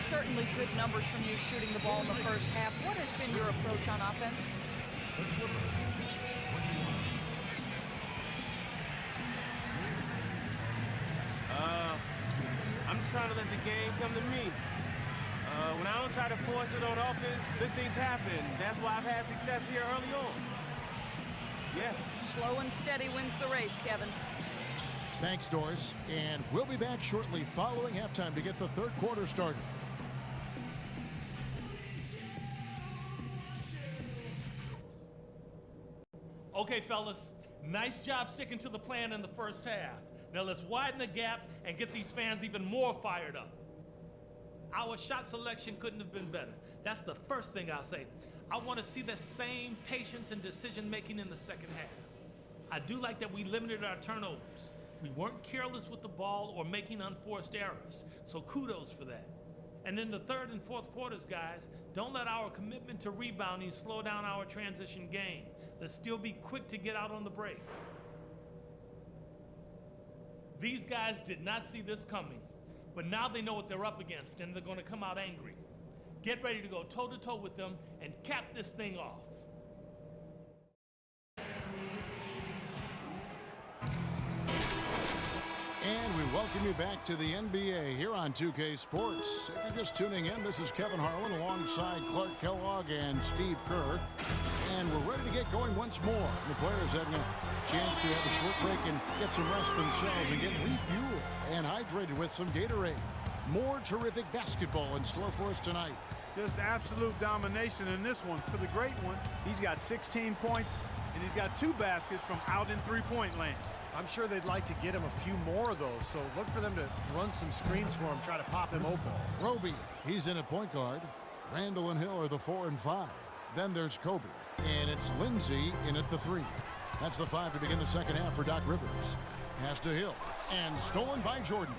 Certainly good numbers from you shooting the ball in the first half. What has been your approach on offense? I'm just trying to let the game come to me. When I don't try to force it on offense, good things happen. That's why I've had success here early on. Yeah. Slow and steady wins the race, Kevin. Thanks, Doris. And we'll be back shortly following halftime to get the third quarter started. Okay, fellas, nice job sticking to the plan in the first half. Now let's widen the gap and get these fans even more fired up. Our shot selection couldn't have been better. That's the first thing I'll say. I want to see the same patience and decision-making in the second half. I do like that we limited our turnovers. We weren't careless with the ball or making unforced errors, so kudos for that. And in the third and fourth quarters, guys, don't let our commitment to rebounding slow down our transition game. Let's still be quick to get out on the break. These guys did not see this coming, but now they know what they're up against, and they're going to come out angry. Get ready to go toe-to-toe with them and cap this thing off. And we welcome you back to the NBA here on 2K Sports. If you're just tuning in, this is Kevin Harlan alongside Clark Kellogg and Steve Kerr. And we're ready to get going once more. The players having a chance to have a short break and get some rest themselves and get refueled and hydrated with some Gatorade. More terrific basketball in store for us tonight. Just absolute domination in this one. For the great one, he's got 16 points, and he's got 2 baskets from out in three-point land. I'm sure they'd like to get him a few more of those, so look for them to run some screens for him, try to pop him open. Roby, he's in at point guard. Randall and Hill are the 4 and 5. Then there's Kobe, and it's Lindsay in at the 3. That's the 5 to begin the second half for Doc Rivers. Pass to Hill, and stolen by Jordan.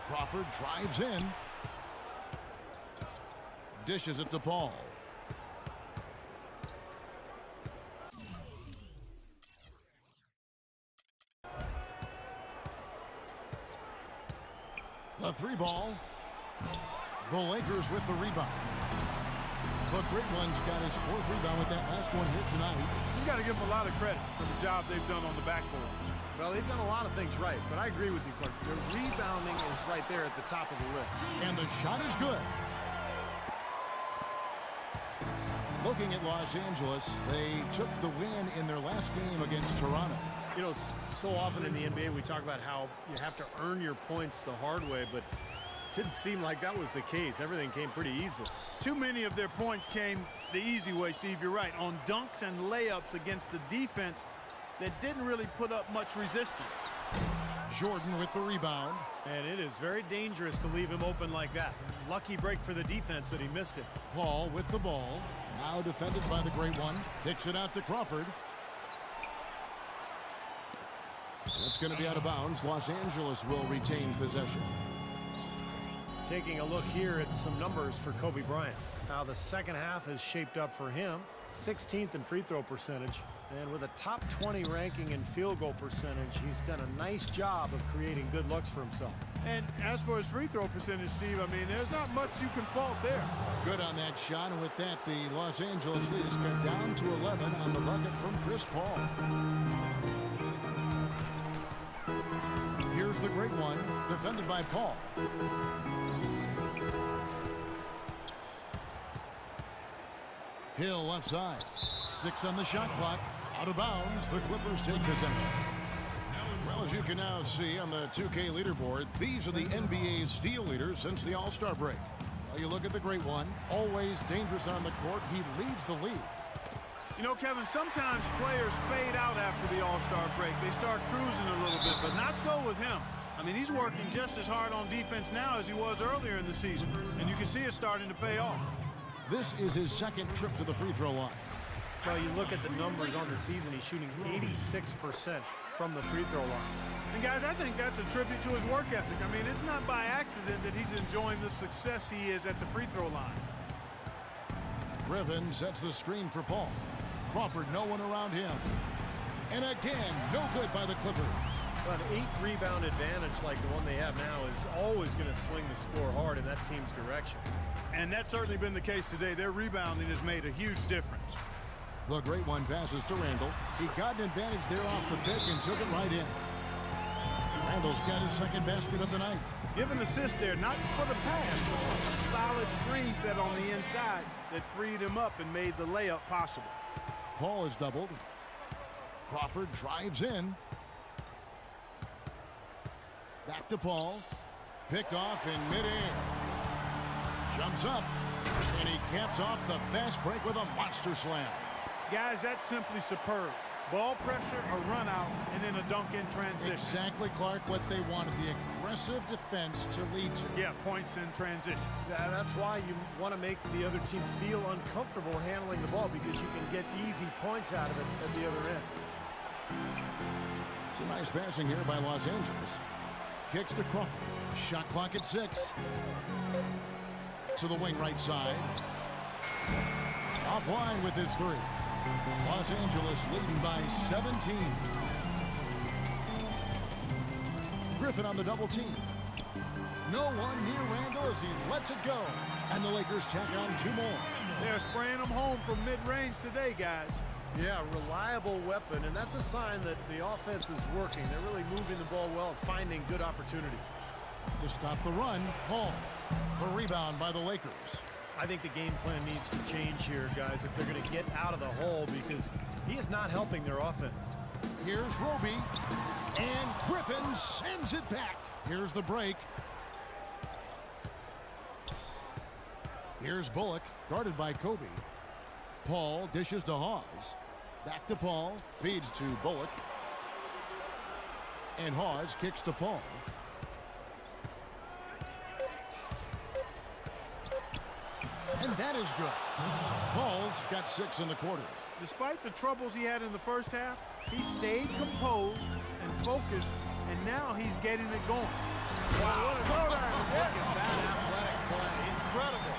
Crawford drives in. Dishes it to Paul. The 3 ball. The Lakers with the rebound. The great one's got his 4th rebound with that last one here tonight. You got to give them a lot of credit for the job they've done on the backboard. Well, they've done a lot of things right, but I agree with you, Clark. The rebounding is right there at the top of the list. And the shot is good. Looking at Los Angeles, they took the win in their last game against Toronto. You know, so often in the NBA we talk about how you have to earn your points the hard way, but it didn't seem like that was the case. Everything came pretty easily. Too many of their points came the easy way, Steve. You're right. On dunks and layups against a defense that didn't really put up much resistance. Jordan with the rebound. And it is very dangerous to leave him open like that. Lucky break for the defense that he missed it. Paul with the ball. Now defended by the great one. Kicks it out to Crawford. That's going to be out of bounds. Los Angeles will retain possession. Taking a look here at some numbers for Kobe Bryant. How the second half has shaped up for him. 16th in free throw percentage. And with a top 20 ranking in field goal percentage, he's done a nice job of creating good looks for himself. And as for his free throw percentage, Steve, I mean, there's not much you can fault there. Good on that shot, and with that, the Los Angeles lead is cut down to 11 on the bucket from Chris Paul. Here's the great one, defended by Paul. Hill left side. 6 on the shot clock. Out of bounds. The Clippers take possession. Well, as you can now see on the 2K leaderboard, these are the NBA's steal leaders since the All-Star break. Well, you look at the great one. Always dangerous on the court. He leads the league. You know, Kevin, sometimes players fade out after the All-Star break. They start cruising a little bit, but not so with him. I mean, he's working just as hard on defense now as he was earlier in the season, and you can see it starting to pay off. This is his second trip to the free throw line. Well, you look at the numbers on the season, he's shooting 86% from the free throw line. And guys, I think that's a tribute to his work ethic. I mean, it's not by accident that he's enjoying the success he is at the free throw line. Griffin sets the screen for Paul. Crawford, no one around him. And again, no good by the Clippers. But an 8 rebound advantage like the one they have now is always going to swing the score hard in that team's direction. And that's certainly been the case today. Their rebounding has made a huge difference. The great one passes to Randall. He got an advantage there off the pick and took it right in. Randall's got his second basket of the night. Give an assist there, not for the pass, but a solid screen set on the inside that freed him up and made the layup possible. Paul is doubled. Crawford drives in. Back to Paul. Pick off in midair. Jumps up. And he caps off the fast break with a monster slam. Guys, that's simply superb. Ball pressure, a run out, and then a dunk in transition. Exactly, Clark, what they wanted. The aggressive defense to lead to. Yeah, points in transition. That's why you want to make the other team feel uncomfortable handling the ball, because you can get easy points out of it at the other end. Some nice passing here by Los Angeles. Kicks to Crawford. Shot clock at 6. To the wing right side. Offline with his 3. Los Angeles leading by 17. Griffin on the double team. No one near Randall as he lets it go. And the Lakers tack on 2 more. They're spraying them home from mid-range today, guys. Yeah, reliable weapon, and that's a sign that the offense is working. They're really moving the ball well and finding good opportunities. To stop the run, Paul. The rebound by the Lakers. I think the game plan needs to change here, guys, if they're going to get out of the hole, because he is not helping their offense. Here's Roby, and Griffin sends it back. Here's the break. Here's Bullock, guarded by Kobe. Paul dishes to Hawes. Back to Paul, feeds to Bullock. And Hawes kicks to Paul. And that is good. Paul's got 6 in the quarter. Despite the troubles he had in the first half, he stayed composed and focused, and now he's getting it going. Wow, look at that athletic play. Incredible.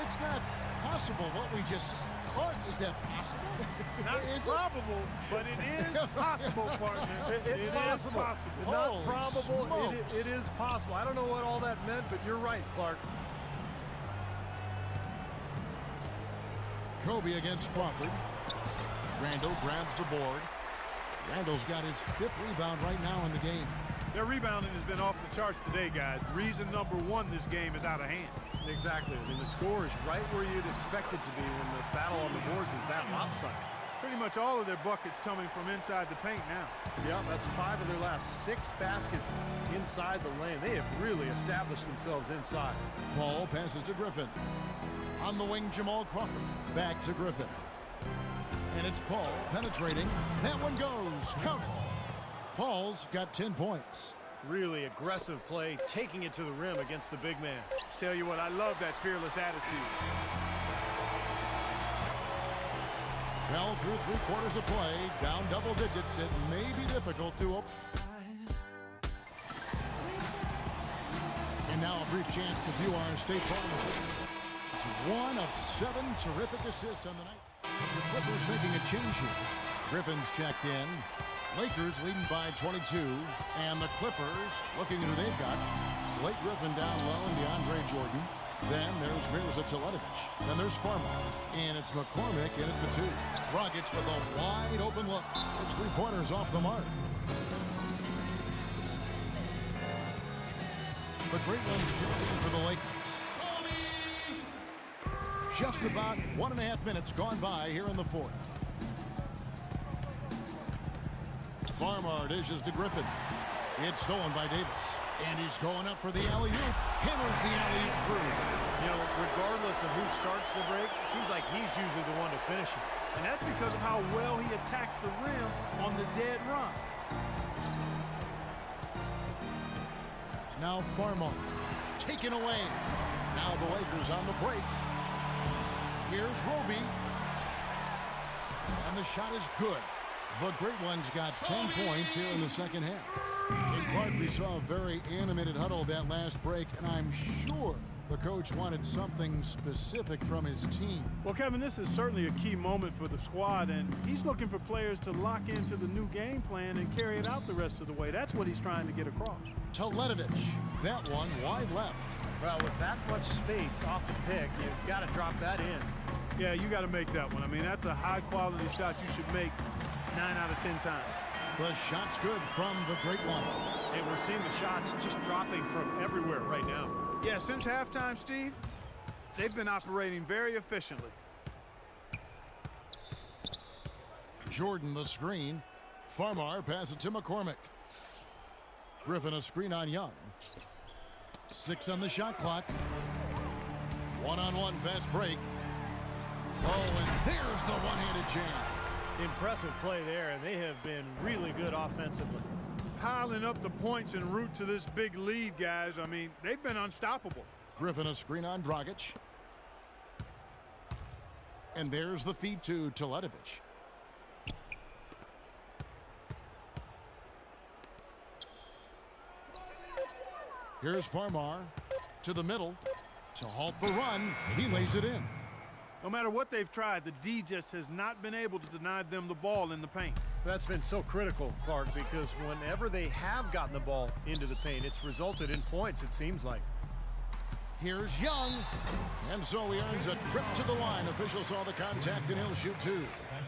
It's not possible what we just said. Clark, is that possible? Not probable, but it is possible, partner. It's possible. Not Holy probable. smokes. It is possible. I don't know what all that meant, but you're right, Clark. Kobe against Crawford. Randall grabs the board. Randall's got his 5th rebound right now in the game. Their rebounding has been off the charts today, guys. Reason number 1, this game is out of hand. Exactly. I mean, the score is right where you'd expect it to be when the battle on the boards is that lopsided. Pretty much all of their buckets coming from inside the paint now. Yeah, that's 5 of their last 6 baskets inside the lane. They have really established themselves inside. Paul passes to Griffin. On the wing, Jamal Crawford. Back to Griffin. And it's Paul penetrating. That one goes. Count it. Paul's got 10 points. Really aggressive play, taking it to the rim against the big man. Tell you what, I love that fearless attitude. Well, through 3 quarters of play, down double digits, it may be difficult to open. And now a brief chance to view our State Farm assist. It's 1 of 7 terrific assists on the night. The Clippers making a change here. Griffin's checked in. Lakers leading by 22. And the Clippers looking at who they've got. Blake Griffin down low and DeAndre Jordan. Then there's Mirza Teletovic. Then there's Farmer. And it's McCormick in at the 2. Dragic with a wide open look. It's 3-pointers off the mark. The great one for the Lakers. Just about 1.5 minutes gone by here in the 4th. Farmer dishes to Griffin. It's stolen by Davis. And he's going up for the alley-oop. Hammers the alley-oop through. You know, regardless of who starts the break, it seems like he's usually the one to finish it. And that's because of how well he attacks the rim on the dead run. Now Farmer taken away. Now the Lakers on the break. Here's Roby. And the shot is good. The great one's got 10 points here in the second half. Hey, Clark, we saw a very animated huddle that last break, and I'm sure the coach wanted something specific from his team. Well, Kevin, this is certainly a key moment for the squad, and he's looking for players to lock into the new game plan and carry it out the rest of the way. That's what he's trying to get across. Teletovic, that one wide left. Well, with that much space off the pick, you've got to drop that in. Yeah, you got to make that one. I mean, that's a high-quality shot you should make 9 out of 10 times. The shot's good from the great one. And we're seeing the shots just dropping from everywhere right now. Yeah, since halftime, Steve, they've been operating very efficiently. Jordan the screen. Farmar passes it to McCormick. Griffin a screen on Young. 6 on the shot clock. One-on-one fast break. Oh, and there's the one-handed jam. Impressive play there, and they have been really good offensively. Piling up the points en route to this big lead, guys. I mean, they've been unstoppable. Griffin a screen on Dragic. And there's the feed to Teletovic. Here's Farmar to the middle to halt the run. He lays it in. No matter what they've tried, the D just has not been able to deny them the ball in the paint. That's been so critical, Clark, because whenever they have gotten the ball into the paint, it's resulted in points, it seems like. Here's Young. And so he earns a trip to the line. Officials saw the contact, and he'll shoot 2.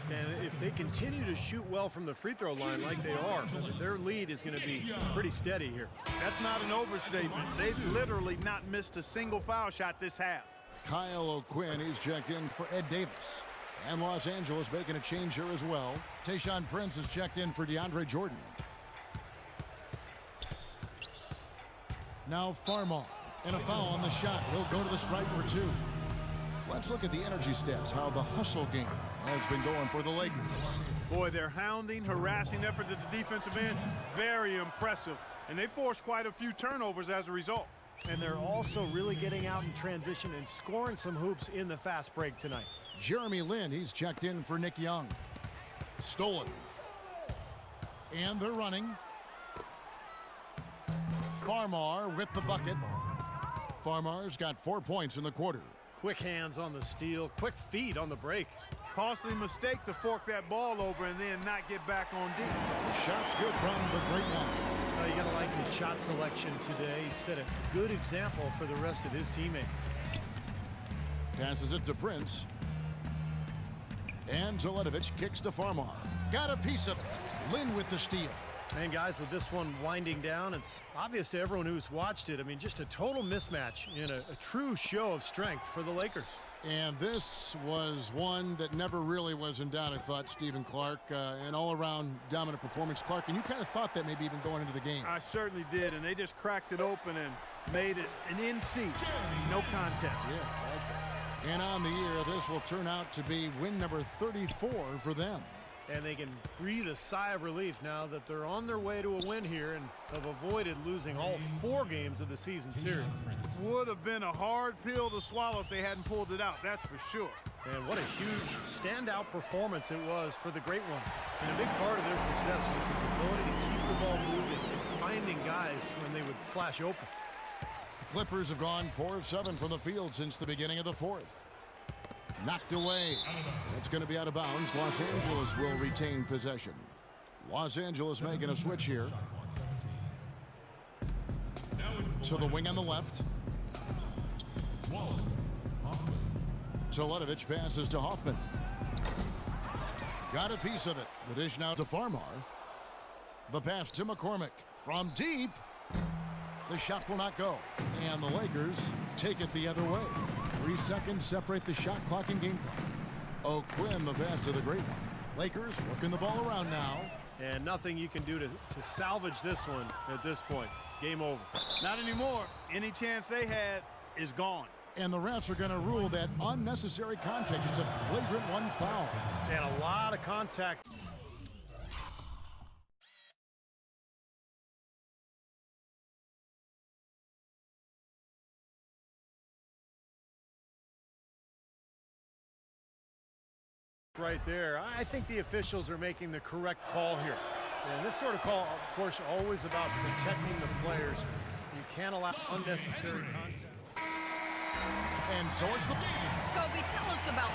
And if they continue to shoot well from the free throw line like they are, their lead is going to be pretty steady here. That's not an overstatement. They've literally not missed a single foul shot this half. Kyle O'Quinn is checked in for Ed Davis. And Los Angeles making a change here as well. Tayshaun Prince is checked in for DeAndre Jordan. Now Farmar. And a foul on the shot. He'll go to the stripe for 2. Let's look at the energy stats, how the hustle game has been going for the Lakers. Boy, their hounding, harassing effort at the defensive end, very impressive. And they forced quite a few turnovers as a result. And they're also really getting out in transition and scoring some hoops in the fast break tonight. Jeremy Lin, he's checked in for Nick Young. Stolen. And they're running. Farmar with the bucket. Farmar's got 4 points in the quarter. Quick hands on the steal, quick feet on the break. Costly mistake to fork that ball over and then not get back on deep. The shot's good from the great one. You gotta like his shot selection today. He set a good example for the rest of his teammates. Passes it to Prince. And Teletovic kicks to Farmar. Got a piece of it. Lin with the steal. And guys, with this one winding down, it's obvious to everyone who's watched it. I mean, just a total mismatch in a true show of strength for the Lakers. And this was one that never really was in doubt, I thought, Stephen Clark. An all-around dominant performance. Clark, and you kind of thought that maybe even going into the game. I certainly did, and they just cracked it open and made it an in-seat. No contest. Yeah, I like that. And on the year, this will turn out to be win number 34 for them. And they can breathe a sigh of relief now that they're on their way to a win here and have avoided losing all 4 games of the season series. Would have been a hard pill to swallow if they hadn't pulled it out, that's for sure. And what a huge standout performance it was for the great one. And a big part of their success was his ability to keep the ball moving and finding guys when they would flash open. The Clippers have gone 4 of 7 from the field since the beginning of the 4th. Knocked away. That's going to be out of bounds. Los Angeles will retain possession. Los Angeles making a switch here. To the wing on the left. Teletovic passes to Hoffman. Got a piece of it. The dish now to Farmar. The pass to McCormick. From deep. The shot will not go. And the Lakers take it the other way. 3 seconds separate the shot clock and game clock. O'Quinn, the pass to the great one. Lakers working the ball around now. And nothing you can do to salvage this one at this point. Game over. Not anymore. Any chance they had is gone. And the refs are going to rule that unnecessary contact. It's a flagrant 1 foul. And a lot of contact. Right there. I think the officials are making the correct call here. And this sort of call, of course, always about protecting the players. You can't allow unnecessary contact. And so it's the... Kobe, tell us about